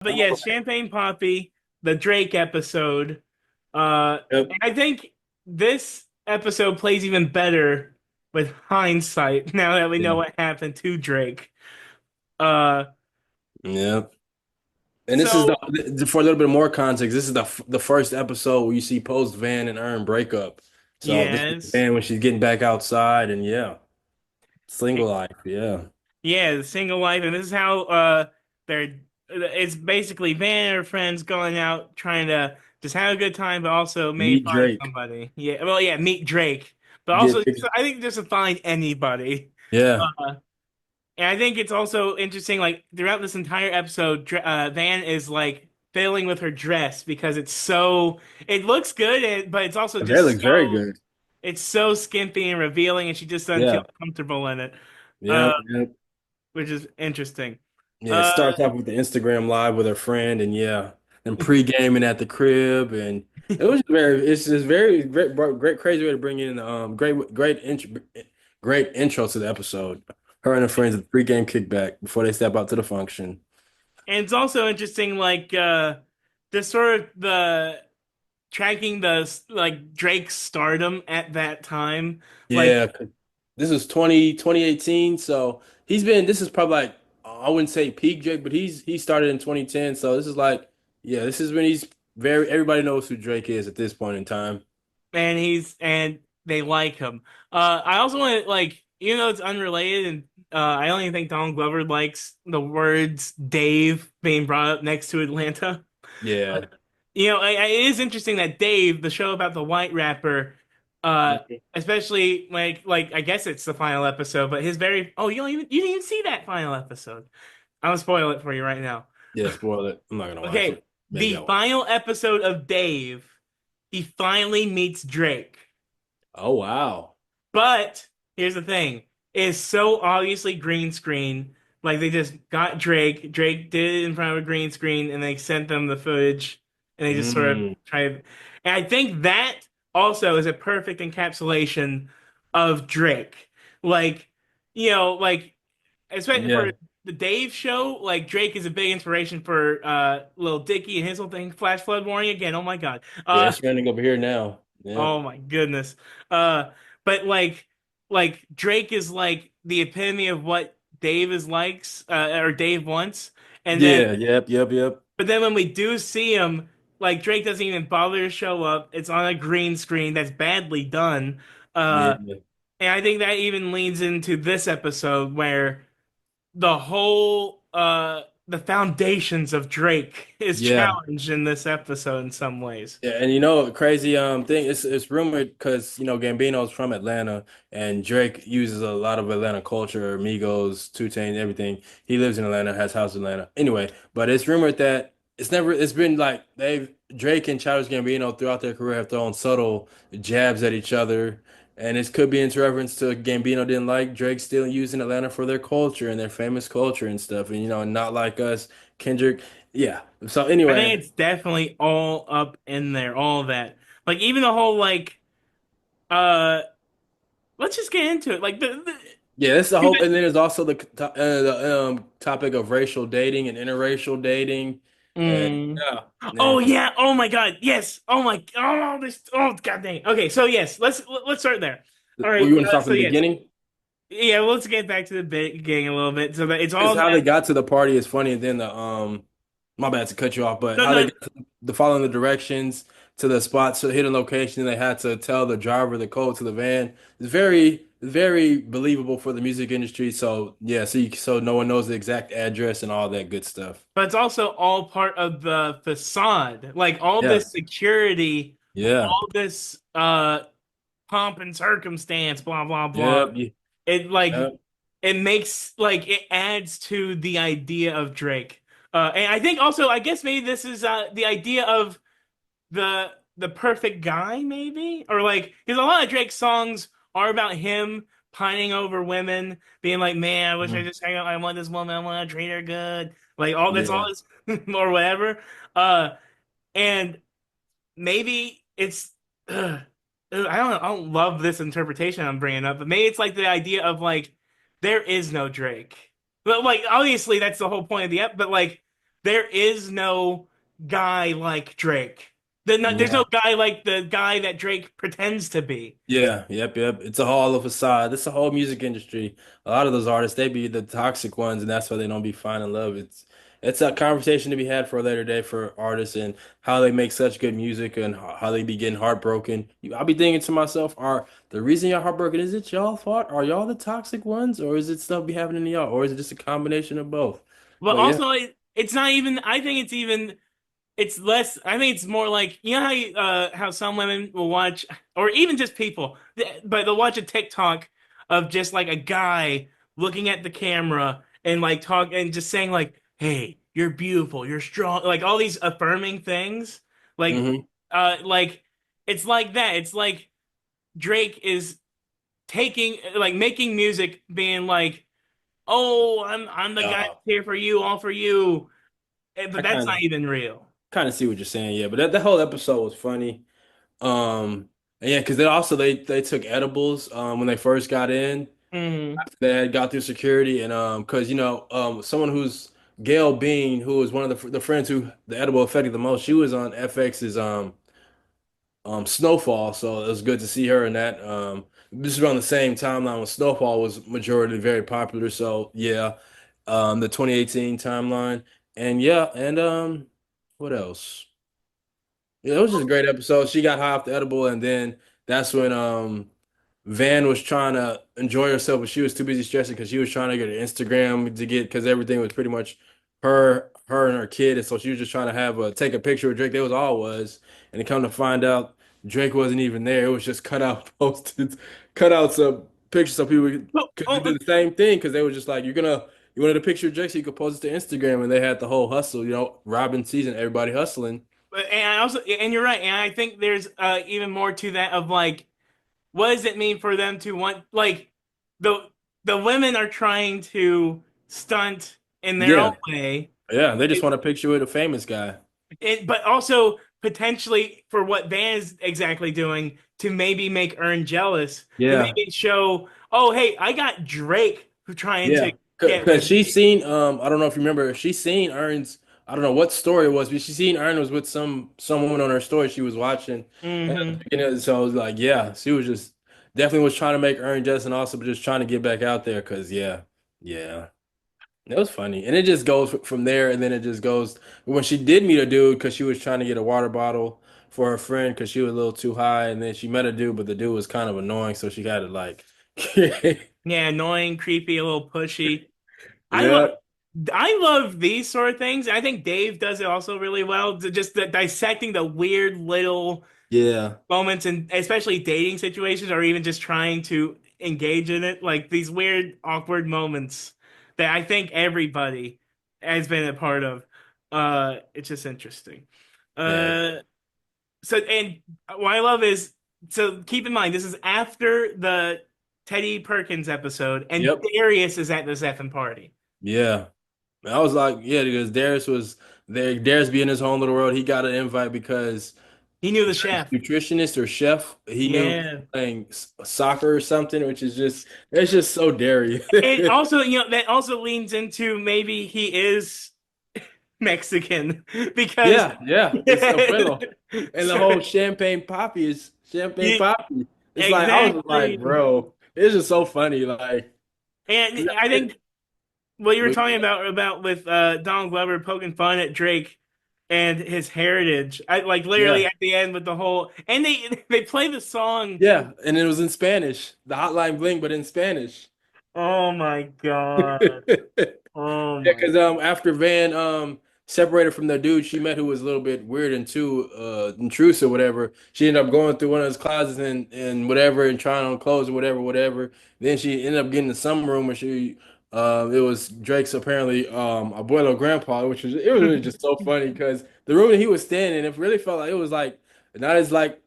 But yes, Champagne Poppy, the Drake episode. Yep. I think this episode plays even better with hindsight now that we know Yeah. what happened to Drake. Uh, Yep. And this is so for a little bit more context. This is the first episode where you see post Van and Earn breakup. So this is yes, Van when she's getting back outside, and yeah, single life. Yeah, yeah, the single life, and this is how they're. It's basically Van and her friends going out trying to just have a good time, but also maybe meet find Drake. somebody. Yeah, well, yeah, meet Drake, but also Get I think just to find anybody. yeah, Uh, And I think it's also interesting, like throughout this entire episode, Van is like failing with her dress because it looks good, but it's also the hair just looks very good. it's so skimpy and revealing, and she just doesn't feel Yeah, comfortable in it, uh, yep, yep. which is interesting. Yeah, it Uh, starts off with the Instagram live with her friend, and yeah, and pre-gaming at the crib, and it's just very great, crazy way to bring in great intro to the episode. Her and her friends at the pre-game kickback before they step out to the function. and it's also interesting, like the sort of the tracking the like Drake's stardom at that time, like. Yeah, 'cause this is 2018, so this is probably like, I wouldn't say peak Drake, but he started in 2010, so this is like, yeah, this is when everybody knows who Drake is at this point in time. And they like him. I also want to like, even though it's unrelated, and I only think Donald Glover likes the words Dave being brought up next to Atlanta. Yeah. But it is interesting that Dave, the show about the white rapper, Mhm. especially like I guess it's the final episode, but his very you didn't even see that final episode. I'm gonna spoil it for you right now. Yeah, spoil it. I'm not gonna watch Okay, it. Maybe I the will. final episode of Dave, he finally meets Drake. Oh wow. But here's the thing: it's so obviously green screen. Like they just got Drake. Drake did it in front of a green screen, and they sent them the footage, and they just sort of Mm. tried. And I think that also is a perfect encapsulation of Drake. Like, like especially for Yeah. the Dave show, like Drake is a big inspiration for Lil Dicky and his whole thing. Flash flood warning again. Oh my God. Yeah, it's trending over here now. Yeah. Oh my goodness. Uh, but like Drake is like the epitome of what Dave is likes, or Dave wants. And then, Yeah, yep. but then when we do see him, like Drake doesn't even bother to show up. It's on a green screen that's badly done. Yeah. And I think that even leads into this episode where the whole the foundations of Drake is Yeah. challenged in this episode in some ways. Yeah, and crazy thing, it's rumored because Gambino's from Atlanta and Drake uses a lot of Atlanta culture, Migos, Two Chainz, everything. He lives in Atlanta, has house in Atlanta. Anyway, but it's rumored that it's been like they've Drake and Childish Gambino throughout their career have thrown subtle jabs at each other, and it could be in reference to Gambino didn't like Drake still using Atlanta for their culture and their famous culture and stuff, and not like us, Kendrick. Yeah. So I anyway. think it's definitely all up in there, all that. Like even the whole like uh let's just get into it. Like Yeah, that's the the hope, and then there's also the topic of racial dating and interracial dating, and mm. yeah, Oh and yeah, oh my God, yes. Oh God dang. Okay, so yes, let's start there. All well, right, you want to start so from the yes. beginning? Yeah, well, let's get back to the beginning a little bit. So that it's Because all how they that got to the party is funny, and then my bad to cut you off, but no how they no got to the following the directions to the spot, to the hidden location, they had to tell the driver the code to the van. It's very believable for the music industry. So yeah, so no one knows the exact address and all that good stuff. but it's also all part of the facade. Like all Yeah, this security, yeah, all this pomp and circumstance, blah blah blah. yeah, It like yeah. it makes like it adds to the idea of Drake. And I think also I guess maybe this is the idea of the perfect guy, maybe? Or like because a lot of Drake's songs are about him pining over women, being like, man, I wish I Mhm. just hang out. I want this woman, I want to treat her good. Like all that's all Yeah. this or whatever. Uh and maybe it's I don't love this interpretation I'm bringing up, but maybe it's like the idea of like there is no Drake. But like obviously that's the whole point of the ep, but like there is no guy like Drake. There's Yeah. no guy like the guy that Drake pretends to be. Yeah, yep. It's a whole of a facade. It's a whole music industry. A lot of those artists, they be the toxic ones, and that's why they don't be finding love. It's a conversation to be had for a later day for artists and how they make such good music and how they be getting heartbroken. I'll be thinking to myself, are the reason y'all heartbroken, is it y'all fault? Are y'all the toxic ones, or is it stuff be happening to y'all, or is it just a combination of both? But But yeah. also, it's not even. I think it's even. It's less. I think it's more like you know how some women will watch, or even just people, but they'll watch a TikTok of just like a guy looking at the camera and like talk and just saying like, "Hey, you're beautiful, you're strong," like all these affirming things. Like, Hmm. like it's like that. It's like Drake is taking like making music, being like, "Oh, I'm the guy Uh, here for you, all for you," I but that's kind not of even real. kind of see what you're saying, yeah. But that whole episode was funny. And yeah, because they took edibles when they first got in. Mhm. They had got through security and because someone who's Gail Bean, who was one of the friends who the edible affected the most, she was on FX's Snowfall, so it was good to see her in that. This is around the same timeline when Snowfall was majority very popular. So yeah, the 2018 timeline, and yeah, and what else? Yeah, it was just a great episode. She got high off the edible, and then that's when Van was trying to enjoy herself, but she was too busy stressing because she was trying to get her Instagram to get because everything was pretty much her and her kid, and so she was just trying to have a take a picture with Drake. That was all it was, and to come to find out, Drake wasn't even there. It was just cut out posted, cut out some pictures so people Oh, because they oh, did the same thing because they were just like, you wanted a picture of Drake so you could post it to Instagram, and they had the whole hustle, Robbin season, everybody hustling. and I also, and you're right, and I think there's even more to that of like, what does it mean for them to want like the the women are trying to stunt in their own Yeah. way, Yeah, they just want a picture with a famous guy. but also potentially for what Van is exactly doing to maybe make Earn jealous, to Yeah, maybe show, oh hey, I got Drake who trying to yeah. get Because with she's me. seen I don't know if you remember, she's seen Ern's I don't know what story it was, but she seen Ern was with some woman on her story she was watching. And at the Hmm. beginning, so I was like, yeah, she was just definitely was trying to make Ern jealous and also just trying to get back out there because yeah. It was funny. And it just goes from there and then it just goes when she did meet a dude because she was trying to get a water bottle for her friend because she was a little too high and then she met a dude, but the dude was kind of annoying, so she had to like Yeah, annoying, creepy, a little pushy. I love Yeah. I love these sort of things. I think Dave does it also really well. Just dissecting the weird little Yeah. moments, and especially dating situations, or even just trying to engage in it. Like these weird, awkward moments that I think everybody has been a part of. It's just interesting. Yeah. Uh, and what I love is, so keep in mind this is after the Teddy Perkins episode, and Yep. Darius is at this effing party. Yeah. I was like, yeah, because Darius was there. Darius be in his own little world. He got an invite because He knew the Drake's chef. nutritionist or chef, he knew Yeah. playing soccer or something, which is just it's just so Darius. It also, that also leans into maybe he is Mexican because Yeah. It's Abuelo. And the so, whole champagne poppy is champagne you, poppy. It's like I was just like, exactly. bro, it's just so funny. Like, And I think what you were talking about with Donald Glover poking fun at Drake and his heritage. I like literally yeah, at the end with the whole, and they play the song. yeah, and it was in Spanish, the Hotline Bling, but in Spanish. Oh my God. Oh Yeah, my. because after Van separated from the dude she met who was a little bit weird and too intrusive, whatever, she ended up going through one of his closets and whatever and trying on clothes or whatever. Then she ended up getting to some room where she it was Drake's apparently abuelo grandpa, which was it was really just so funny because the room that he was staying in, it really felt like it was like not as like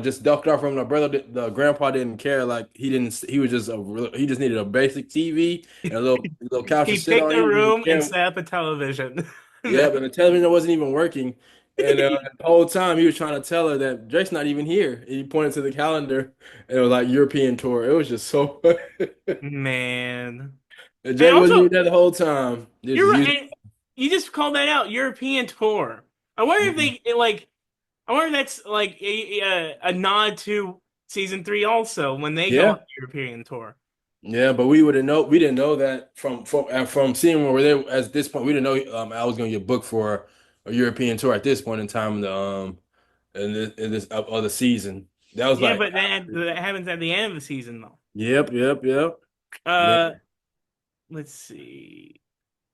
just ducked off from the brother. The grandpa didn't care. Like he didn't. He was just he just needed a basic TV and a little couch to He sit picked on. a He didn't even room and care. set up a television. Yeah, but the television wasn't even working. And the whole time he was trying to tell her that Drake's not even here. And he pointed to the calendar and it was like European tour. It was just so funny. Man. And And Drake wasn't also, even there the whole time. Just you're using. right. You just called that out, European tour. I wonder if Mhm. they like. I wonder if that's like a nod to season three also when they go on Yeah. the European tour. Yeah, but we didn't know that from seeing where they at this point we didn't know I was gonna get booked for a European tour at this point in time in this other season. That was Yeah, like but that happens at the end of the season though. yep. Man. Uh, let's see.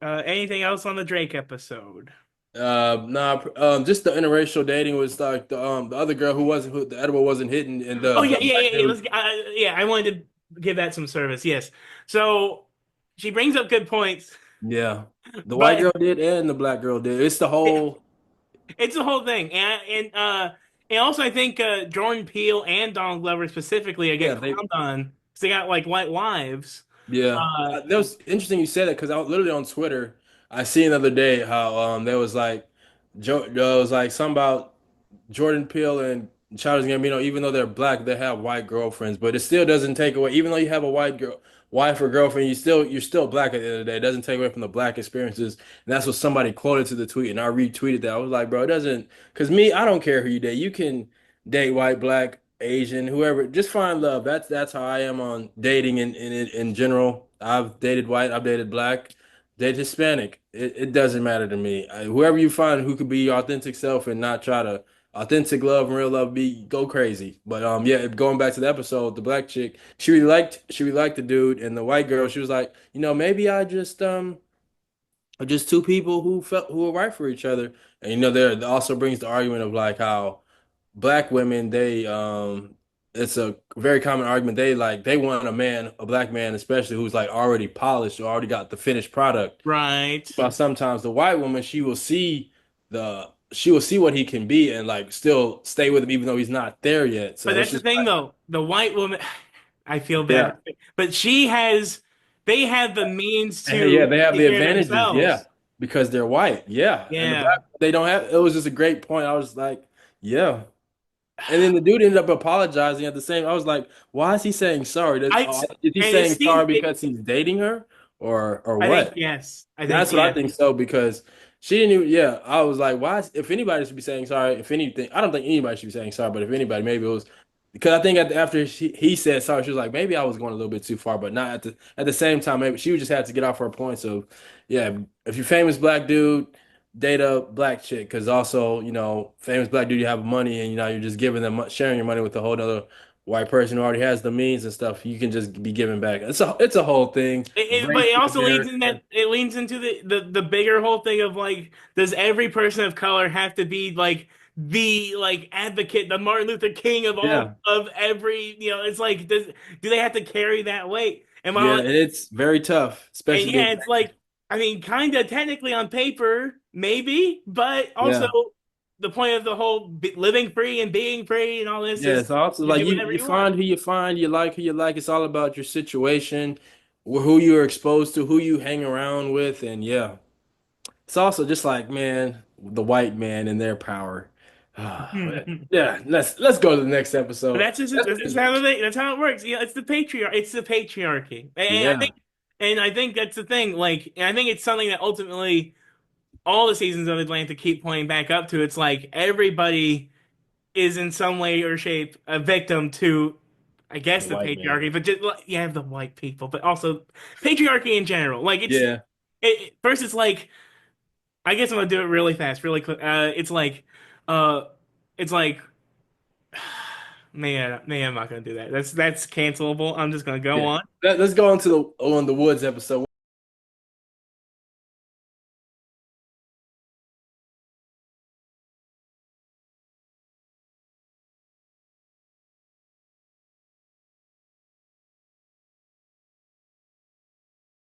Anything else on the Drake episode? Nah, just the interracial dating was like the other girl who the edible wasn't hitting and Oh the black yeah. dude. Yeah, I wanted to give that some service. Yes. So she brings up good points, Yeah. The white but girl did and the black girl did. It's the whole it's the whole thing, and also I think Jordan Peele and Donald Glover specifically yeah, get they clowned on because they got like white wives. yeah. Uh, That was interesting you said that because I was literally on Twitter. I seen the other day how there was like there was like something about Jordan Peele and Childish Gambino, even though they're black, they have white girlfriends, but it still doesn't take away, even though you have a white girl, wife or girlfriend, you're still black at the end of the day. It doesn't take away from the black experiences. And that's what somebody quoted to the tweet, and I retweeted that. I was like, bro, it doesn't, because me, I don't care who you date. You can date white, black, Asian, whoever. Just find love. That's how I am on dating in general. I've dated white, I've dated black, dated Hispanic. It doesn't matter to me. Whoever you find who could be your authentic self and not try to authentic love and real love be go crazy. But yeah, going back to the episode, the black chick, she really liked the dude, and the white girl, she was like, maybe I just are just two people who were right for each other. And there it also brings the argument of like how black women, it's a very common argument. They want a black man especially who's like already polished or already got the finished product. right. But sometimes the white woman, she will see what he can be and like still stay with him even though he's not there yet. But So it's that's the just thing, like, though. The white woman, I feel bad, yeah. but they have the means And yeah, to they have take the care of advantages, yeah, themselves. because they're white. Yeah. And the Yeah. black they don't have it was just a great point. I was like, yeah. And then the dude ended up apologizing at the same. I was like, why is he saying sorry? I Is he and it saying sorry seems because he's dating her or I think what? yes. I think That's what I yes. think so because she didn't even, yeah, I was like, why, if anybody should be saying sorry, if anything, I don't think anybody should be saying sorry, but if anybody, maybe it was because I think after he said sorry, she was like, maybe I was going a little bit too far, but not at the same time, maybe she would just have to get off her points of, yeah, if you're famous black dude, date a black chick because also, famous black dude, you have money and, you're just giving them, sharing your money with a whole other white person who already has the means and stuff, you can just be giving back. It's a whole thing. But Race it in also leads in America. that it leans into the bigger whole thing of like, does every person of color have to be like the like advocate, the Martin Luther King of all Yeah. of every, it's like, do they have to carry that weight? And Yeah, while and it's very tough, and especially being yeah, it's like, I mean, kind of technically on paper, maybe, but also yeah. the point of the whole living free and being free and all this Yeah, is it's also you like do whatever you you want. find who you find, you like who you like. It's all about your situation, who you're exposed to, who you hang around with, and yeah. It's also just like, man, the white man and their power. But yeah, let's go to the next But episode. that's how that's how it works. Yeah, it's the patriarchy, Yeah, and I think that's the thing. Like, and I think it's something that ultimately all the seasons of Atlanta keep pointing back up to. It's like everybody is in some way or shape a victim to, I the guess, the white man. patriarchy, but just like, you have the white people, but also patriarchy in general. Like Yeah, first, it's like I guess I'm gonna do it really fast, really quick. Uh, it's like man, I'm not gonna do that. That's cancelable. I'm just gonna go yeah. on. Let's go on to the woods episode.